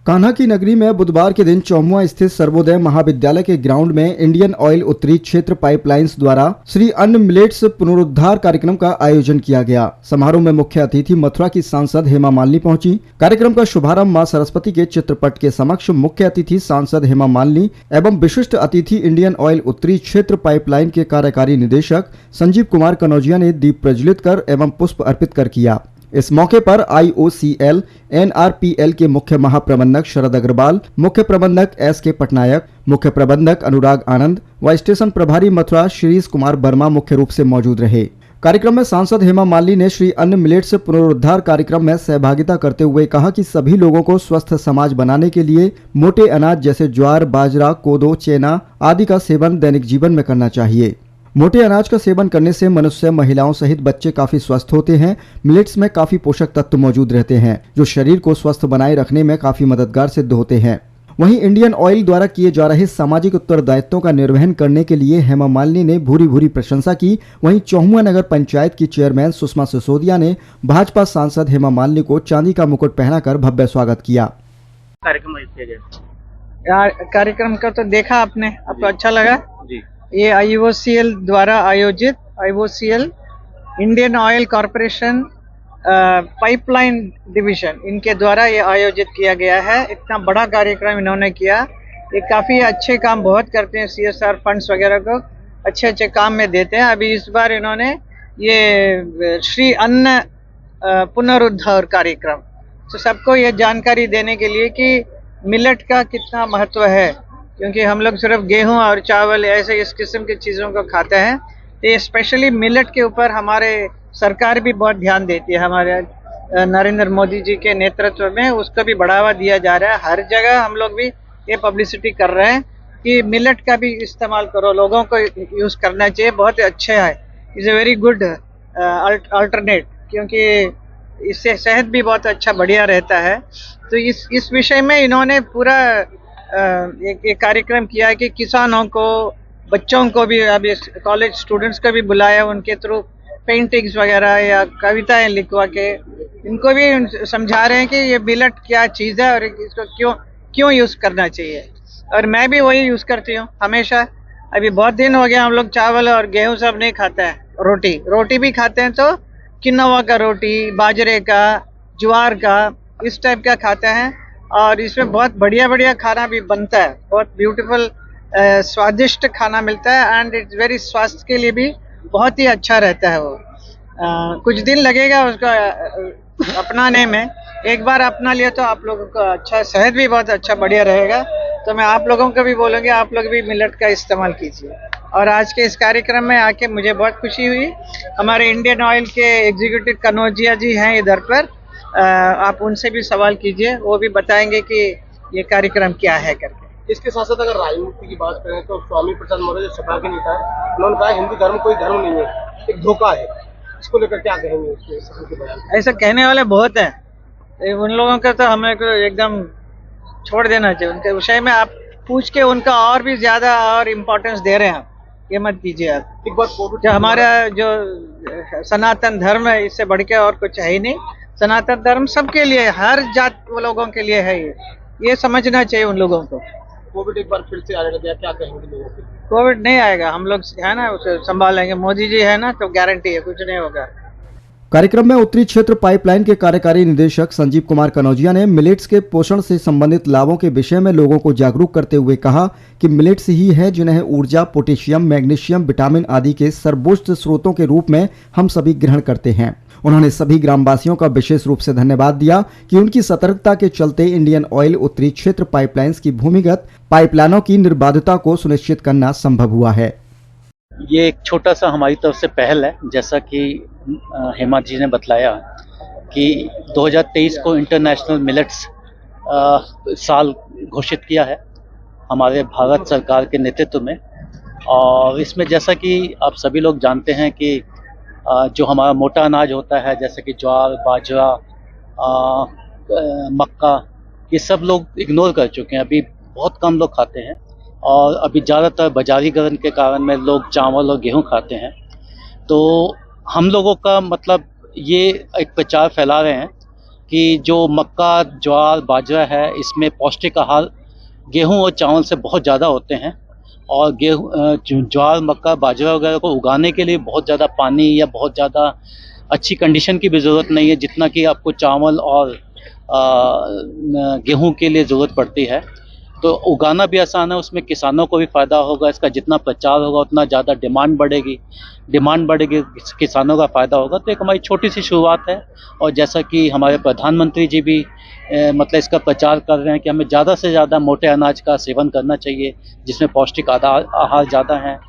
कान्हा की नगरी में बुधवार के दिन चौमुआ स्थित सर्वोदय महाविद्यालय के ग्राउंड में इंडियन ऑयल उत्तरी क्षेत्र पाइपलाइंस द्वारा श्री अन्न मिलेट्स पुनरुद्धार कार्यक्रम का आयोजन किया गया। समारोह में मुख्य अतिथि मथुरा की सांसद हेमा मालिनी पहुंची। कार्यक्रम का शुभारंभ मां सरस्वती के चित्रपट के समक्ष मुख्य अतिथि सांसद हेमा मालिनी एवं विशिष्ट अतिथि इंडियन ऑयल उत्तरी क्षेत्र पाइपलाइन के कार्यकारी निदेशक संजीव कुमार कनौजिया ने दीप प्रज्वलित कर एवं पुष्प अर्पित कर किया। इस मौके पर IOCL NRPL के मुख्य महाप्रबंधक शरद अग्रवाल, मुख्य प्रबंधक SK पटनायक, मुख्य प्रबंधक अनुराग आनंद व स्टेशन प्रभारी मथुरा शिरीष कुमार वर्मा मुख्य रूप से मौजूद रहे। कार्यक्रम में सांसद हेमा मालिनी ने श्री अन्न मिलेट्स पुनरुद्धार कार्यक्रम में सहभागिता करते हुए कहा कि सभी लोगों को स्वस्थ समाज बनाने के लिए मोटे अनाज जैसे ज्वार, बाजरा, कोदो, चेना आदि का सेवन दैनिक जीवन में करना चाहिए। मोटे अनाज का सेवन करने से मनुष्य, महिलाओं सहित बच्चे काफी स्वस्थ होते हैं। मिलेट्स में काफी पोषक तत्व मौजूद रहते हैं जो शरीर को स्वस्थ बनाए रखने में काफी मददगार सिद्ध होते हैं। वहीं इंडियन ऑयल द्वारा किए जा रहे सामाजिक उत्तरदायित्वों का निर्वहन करने के लिए हेमा मालिनी ने भूरी भूरी प्रशंसा की। वहीं चौमुआ नगर पंचायत की चेयरमैन सुषमा सिसोदिया ने भाजपा सांसद हेमा मालिनी को चांदी का मुकुट पहनाकर भव्य स्वागत किया। कार्यक्रम का तो देखा आपने, आपको अच्छा लगा जी। ये IOCL द्वारा आयोजित IOCL Indian oil corporation pipeline division इनके द्वारा ये आयोजित किया गया है। इतना बड़ा कार्यक्रम इन्होंने किया। ये काफ़ी अच्छे काम बहुत करते हैं, CSR फंड्स वगैरह को अच्छे अच्छे काम में देते हैं। अभी इस बार इन्होंने ये श्री अन्न पुनरुद्धार कार्यक्रम तो सबको ये जानकारी देने के लिए कि मिलेट का कितना महत्व है, क्योंकि हम लोग सिर्फ गेहूं और चावल ऐसे इस किस्म की चीज़ों को खाते हैं। ये स्पेशली मिलेट के ऊपर हमारे सरकार भी बहुत ध्यान देती है। हमारे नरेंद्र मोदी जी के नेतृत्व में उसको भी बढ़ावा दिया जा रहा है। हर जगह हम लोग भी ये पब्लिसिटी कर रहे हैं कि मिलेट का भी इस्तेमाल करो, लोगों को यूज़ करना चाहिए। बहुत अच्छा है, is a very good alternate, क्योंकि इससे सेहत भी बहुत अच्छा बढ़िया रहता है। तो इस विषय में इन्होंने पूरा एक कार्यक्रम किया है कि किसानों को, बच्चों को भी, अभी कॉलेज स्टूडेंट्स को भी बुलाया, उनके थ्रू पेंटिंग्स वगैरह या कविताएं लिखवा के इनको भी समझा रहे हैं कि ये मिलेट क्या चीज़ है और इसको क्यों यूज़ करना चाहिए। और मैं भी वही यूज़ करती हूँ हमेशा। अभी बहुत दिन हो गया हम लोग चावल और गेहूँ सब नहीं खाते हैं, रोटी भी खाते हैं तो किनोवा का रोटी, बाजरे का, ज्वार का, इस टाइप का खाते हैं। और इसमें बहुत बढ़िया खाना भी बनता है, बहुत ब्यूटीफुल स्वादिष्ट खाना मिलता है एंड इट्स वेरी स्वास्थ्य के लिए भी बहुत ही अच्छा रहता है। वो कुछ दिन लगेगा उसको अपनाने में। एक बार अपना लिया तो आप लोगों का अच्छा, सेहत भी बहुत अच्छा बढ़िया रहेगा। तो मैं आप लोगों को भी बोलूँगी, आप लोग भी मिलेट का इस्तेमाल कीजिए। और आज के इस कार्यक्रम में आके मुझे बहुत खुशी हुई। हमारे इंडियन ऑयल के एग्जीक्यूटिव कनौजिया जी हैं इधर पर, आप उनसे भी सवाल कीजिए, वो भी बताएंगे कि ये कार्यक्रम क्या है करके। इसके साथ साथ अगर राजनीति की बात करें तो स्वामी प्रसाद मौर्य जो सपा के नेता है, उन्होंने कहा हिंदू धर्म कोई धर्म नहीं है, एक धोखा है। इसको लेकर क्या कहेंगे उसके बयान? ऐसा कहने वाले बहुत हैं, उन लोगों का तो हमें को एकदम छोड़ देना चाहिए। उनके विषय में आप पूछ के उनका और भी ज्यादा और इम्पोर्टेंस दे रहे हैं आप, ये मत कीजिए आप। एक बार जो हमारा जो सनातन धर्म है, इससे बढ़ के और कुछ है ही नहीं। सनातन धर्म सबके लिए, हर जात लोगों के लिए है। ये समझना चाहिए उन लोगों को। कोविड एक बार फिर से आने लगा, क्या कहेंगे लोगों को? कोविड नहीं आएगा, हम लोग है ना, उसे संभालेंगे। मोदी जी है ना, तो गारंटी है कुछ नहीं होगा। कार्यक्रम में उत्तरी क्षेत्र पाइपलाइन के कार्यकारी निदेशक संजीव कुमार कनौजिया ने मिलेट्स के पोषण से संबंधित लाभों के विषय में लोगों को जागरूक करते हुए कहा कि मिलेट्स ही है जिन्हें ऊर्जा, पोटेशियम, मैग्नीशियम, विटामिन आदि के सर्वोच्च स्रोतों के रूप में हम सभी ग्रहण करते हैं। उन्होंने सभी ग्रामवासियों का विशेष रूप से धन्यवाद दिया कि उनकी सतर्कता के चलते इंडियन ऑयल उत्तरी क्षेत्र पाइपलाइंस की भूमिगत पाइपलाइनों की निर्बाधता को सुनिश्चित करना संभव हुआ है। ये एक छोटा सा हमारी तरफ से पहल है, जैसा कि हेमा जी ने बतलाया कि 2023 को इंटरनेशनल मिलेट्स साल घोषित किया है हमारे भारत सरकार के नेतृत्व में। और इसमें जैसा कि आप सभी लोग जानते हैं कि जो हमारा मोटा अनाज होता है, जैसे कि ज्वार, बाजरा, मक्का, ये सब लोग इग्नोर कर चुके हैं। अभी बहुत कम लोग खाते हैं और अभी ज़्यादातर बाजारीकरण के कारण में लोग चावल और गेहूं खाते हैं। तो हम लोगों का मतलब ये एक प्रचार फैला रहे हैं कि जो मक्का, ज्वार, बाजरा है, इसमें पौष्टिक आहार गेहूं और चावल से बहुत ज़्यादा होते हैं। और ज्वार, मक्का, बाजरा वगैरह को उगाने के लिए बहुत ज़्यादा पानी या बहुत ज़्यादा अच्छी कंडीशन की भी ज़रूरत नहीं है, जितना कि आपको चावल और गेहूं के लिए ज़रूरत पड़ती है। तो उगाना भी आसान है, उसमें किसानों को भी फ़ायदा होगा। इसका जितना प्रचार होगा उतना ज़्यादा डिमांड बढ़ेगी, किसानों का फ़ायदा होगा। तो एक हमारी छोटी सी शुरुआत है, और जैसा कि हमारे प्रधानमंत्री जी भी मतलब इसका प्रचार कर रहे हैं कि हमें ज़्यादा से ज़्यादा मोटे अनाज का सेवन करना चाहिए, जिसमें पौष्टिक आहार ज़्यादा हैं।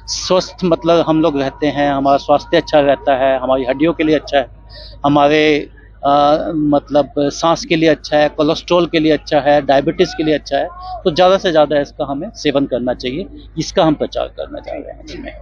स्वस्थ मतलब हम लोग रहते हैं, हमारा स्वास्थ्य अच्छा रहता है, हमारी हड्डियों के लिए अच्छा है, हमारे मतलब सांस के लिए अच्छा है, कोलेस्ट्रॉल के लिए अच्छा है, डायबिटीज़ के लिए अच्छा है। तो ज़्यादा से ज़्यादा इसका हमें सेवन करना चाहिए, इसका हम प्रचार करना चाह रहे हैं इसमें।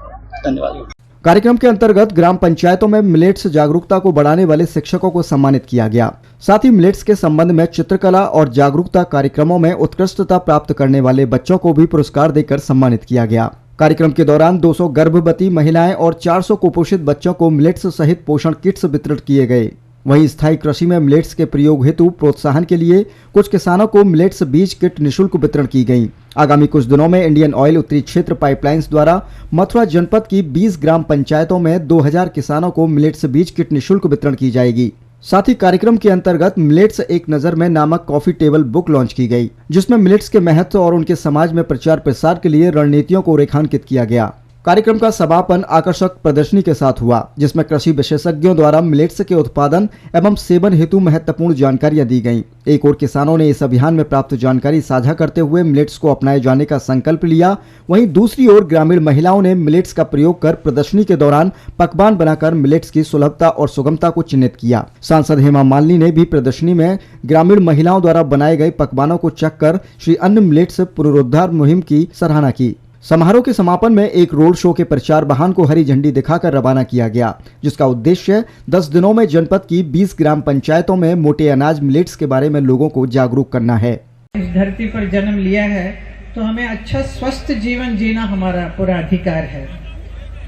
धन्यवाद। कार्यक्रम के अंतर्गत ग्राम पंचायतों में मिलेट्स जागरूकता को बढ़ाने वाले शिक्षकों को सम्मानित किया गया। साथ ही मिलेट्स के संबंध में चित्रकला और जागरूकता कार्यक्रमों में उत्कृष्टता प्राप्त करने वाले बच्चों को भी पुरस्कार देकर सम्मानित किया गया। कार्यक्रम के दौरान 200 गर्भवती महिलाएं और 400 कुपोषित बच्चों को मिलेट्स सहित पोषण किट्स वितरित किए गए। वहीं स्थायी कृषि में मिलेट्स के प्रयोग हेतु प्रोत्साहन के लिए कुछ किसानों को मिलेट्स बीज किट निःशुल्क वितरण की गई। आगामी कुछ दिनों में इंडियन ऑयल उत्तरी क्षेत्र पाइपलाइंस द्वारा मथुरा जनपद की 20 ग्राम पंचायतों में 2000 किसानों को मिलेट्स बीज किट निःशुल्क वितरण की जाएगी। साथ ही कार्यक्रम के अंतर्गत मिलेट्स एक नजर में नामक कॉफी टेबल बुक लॉन्च की गई, जिसमें मिलेट्स के महत्व और उनके समाज में प्रचार प्रसार के लिए रणनीतियों को रेखांकित किया गया। कार्यक्रम का समापन आकर्षक प्रदर्शनी के साथ हुआ, जिसमें कृषि विशेषज्ञों द्वारा मिलेट्स के उत्पादन एवं सेवन हेतु महत्वपूर्ण जानकारियां दी गईं। एक और किसानों ने इस अभियान में प्राप्त जानकारी साझा करते हुए मिलेट्स को अपनाए जाने का संकल्प लिया। वहीं दूसरी ओर ग्रामीण महिलाओं ने मिलेट्स का प्रयोग कर प्रदर्शनी के दौरान पकवान बनाकर मिलेट्स की सुलभता और सुगमता को चिन्हित किया। सांसद हेमा मालिनी ने भी प्रदर्शनी में ग्रामीण महिलाओं द्वारा बनाए गए पकवानों को चखकर श्री अन्न मिलेट्स पुनरुद्धार मुहिम की सराहना की। समारोह के समापन में एक रोड शो के प्रचार वाहन को हरी झंडी दिखाकर रवाना किया गया, जिसका उद्देश्य 10 दिनों में जनपद की 20 ग्राम पंचायतों में मोटे अनाज मिलेट्स के बारे में लोगों को जागरूक करना है। इस धरती पर जन्म लिया है तो हमें अच्छा स्वस्थ जीवन जीना हमारा पूरा अधिकार है,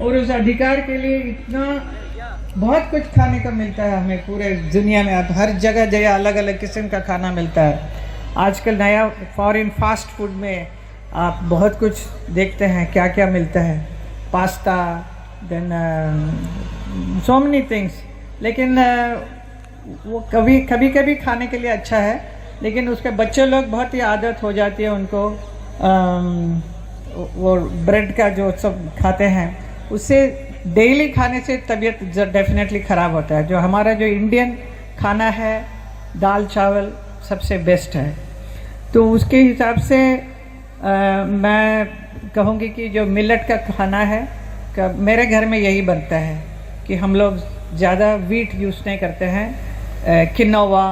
और उस अधिकार के लिए इतना बहुत कुछ खाने को मिलता है हमें पूरे दुनिया में। हर जगह अलग अलग किस्म का खाना मिलता है। आजकल नया फॉरेन फास्ट फूड में आप बहुत कुछ देखते हैं, क्या क्या मिलता है, pasta, then so many things. लेकिन वो कभी खाने के लिए अच्छा है, लेकिन उसके बच्चे लोग बहुत ही आदत हो जाती है उनको वो ब्रेड का जो सब खाते हैं, उससे डेली खाने से तबीयत डेफिनेटली ख़राब होता है। जो हमारा जो इंडियन खाना है, दाल चावल सबसे बेस्ट है। तो उसके हिसाब से मैं कहूँगी कि जो मिलेट का खाना है मेरे घर में यही बनता है कि हम लोग ज़्यादा वीट यूज़ नहीं करते हैं, किनोवा,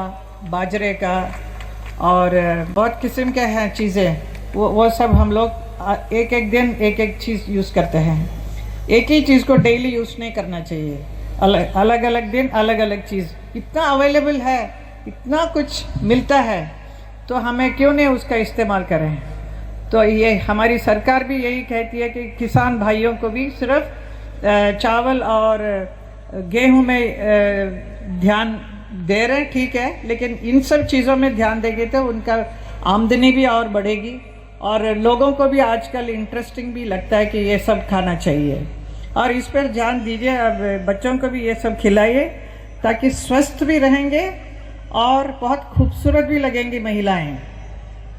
बाजरे का और बहुत किस्म के हैं चीज़ें, वो सब हम लोग एक दिन एक चीज़ यूज़ करते हैं। एक ही चीज़ को डेली यूज़ नहीं करना चाहिए, अलग अलग दिन अलग अलग चीज़। इतना अवेलेबल है, इतना कुछ मिलता है, तो हमें क्यों नहीं उसका इस्तेमाल करें। तो ये हमारी सरकार भी यही कहती है कि किसान भाइयों को भी सिर्फ चावल और गेहूं में ध्यान दे रहे हैं, ठीक है, लेकिन इन सब चीज़ों में ध्यान देंगे तो उनका आमदनी भी और बढ़ेगी, और लोगों को भी आजकल इंटरेस्टिंग भी लगता है कि ये सब खाना चाहिए, और इस पर ध्यान दीजिए। अब बच्चों को भी ये सब खिलाइए ताकि स्वस्थ भी रहेंगे और बहुत खूबसूरत भी लगेंगी महिलाएं।